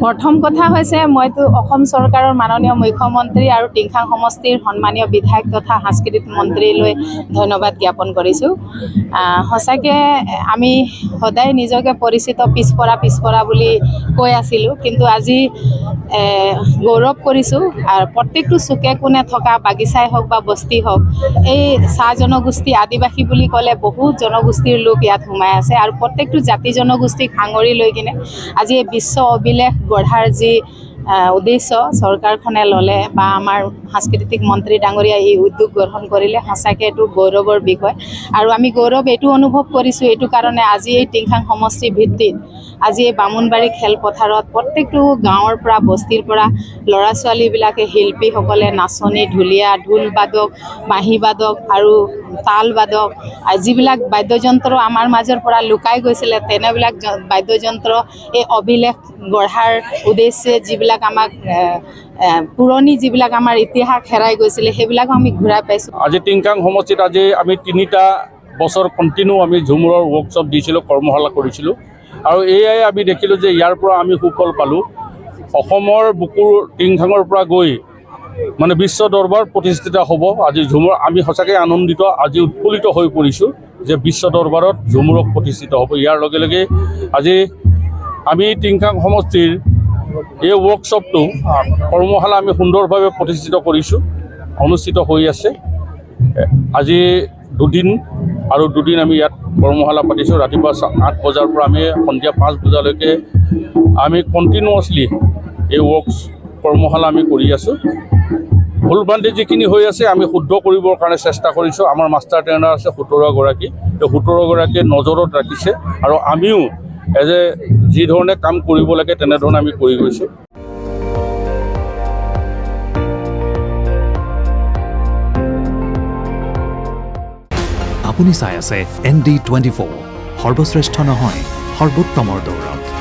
প্ৰথম কথা হৈছে মইতো অসম চৰকাৰৰ মাননীয় মুখ্যমন্ত্ৰী আৰু টিংখাং সমষ্টিৰ সন্মানীয় বিধায়ক তথা সাংস্কৃতিক মন্ত্ৰীলৈ ধন্যবাদ জ্ঞাপন কৰিছোঁ। সঁচাকৈ আমি সদায় নিজকে পৰিচিত পিছপৰা বুলি কৈ আছিলোঁ, কিন্তু আজি গৌৰৱ কৰিছোঁ। আৰু প্ৰত্যেকটো চুকে কোণে থকা বাগিচাই হওক বা বস্তি হওক, এই চাহ জনগোষ্ঠী আদিবাসী বুলি ক'লে বহুত জনগোষ্ঠীৰ লোক ইয়াত সোমাই আছে আৰু প্ৰত্যেকটো জাতি জনগোষ্ঠীক সাঙুৰি লৈ কিনে আজি এই বিশ্ব অভিলেখ গঢ়াৰ যি উদ্দেশ্য চৰকাৰখনে ল'লে বা আমাৰ সাংস্কৃতিক মন্ত্ৰী ডাঙৰীয়া এই উদ্যোগ গ্ৰহণ কৰিলে, সঁচাকৈ এইটো গৌৰৱৰ বিষয়। আৰু আমি গৌৰৱ এইটো অনুভৱ কৰিছোঁ এইটো কাৰণে আজি এই টিংখাং সমষ্টি ভিত্তিত আজি এই বামুণবাৰী খেলপথাৰত প্ৰত্যেকটো গাঁৱৰ পৰা বস্তিৰ পৰা ল'ৰা ছোৱালীবিলাকে শিল্পীসকলে নাচনী, ঢুলীয়া, ঢোল বাদক, বাঁহী বাদক আৰু তাল বাদক যিবিলাক বাদ্যযন্ত্ৰ আমাৰ মাজৰ পৰা লুকাই গৈছিলে, তেনেবিলাক বাদ্যযন্ত্ৰ এই অভিলেখ গঢ়াৰ উদ্দেশ্যে যিবিলাক আমাক পুৰণি যিবিলাক আমাৰ ইতিহাস হেৰাই গৈছিলে সেইবিলাকো আমি ঘূৰাই পাইছোঁ। আজি টিংখাং সমষ্টিত আজি আমি 3টা বছৰ কণ্টিনিউ আমি ঝুমুৰৰ ৱৰ্কশ্বপ দিছিলোঁ, কৰ্মশালা কৰিছিলোঁ আৰু এয়াই আমি দেখিলোঁ যে ইয়াৰ পৰা আমি সুফল পালোঁ। অসমৰ বুকুৰ টিংখাঙৰ পৰা গৈ মানে বিশ্ব দৰবাৰ প্ৰতিষ্ঠিত হ'ব। আজি ঝুমুৰ আমি সঁচাকৈ আনন্দিত, আজি উৎফুল্লিত হৈ পৰিছোঁ যে বিশ্ব দৰবাৰত ঝুমুৰক প্ৰতিষ্ঠিত হ'ব। ইয়াৰ লগে লগে আজি আমি টিংখাং সমষ্টিৰ এই ৱৰ্কশ্বপটো কৰ্মশালা আমি সুন্দৰভাৱে প্ৰতিষ্ঠিত কৰিছোঁ, অনুষ্ঠিত হৈ আছে। আজি 2 দিন আৰু 2 দিন আমি ইয়াত কৰ্মশালা পাতিছোঁ। ৰাতিপুৱা 8 বজাৰ পৰা আমি সন্ধিয়া 5 বজালৈকে আমি কণ্টিনিউৱাছলি এই কৰ্মশালা আমি কৰি আছোঁ। ভুলভ্ৰান্তি যিখিনি হৈ আছে আমি শুদ্ধ কৰিবৰ কাৰণে চেষ্টা কৰিছোঁ। আমাৰ মাষ্টাৰ ট্ৰেইনাৰ আছে 17 গৰাকী, এই 17 গৰাকীয়ে নজৰত ৰাখিছে আৰু আমিও যি ধৰণে কাম কৰিব লাগে তেনেধৰণে আমি কৰি গৈছোঁ। আপুনি চাই আছে ND24, সৰ্বশ্ৰেষ্ঠ নহয় সৰ্বোত্তমৰ দৌৰত।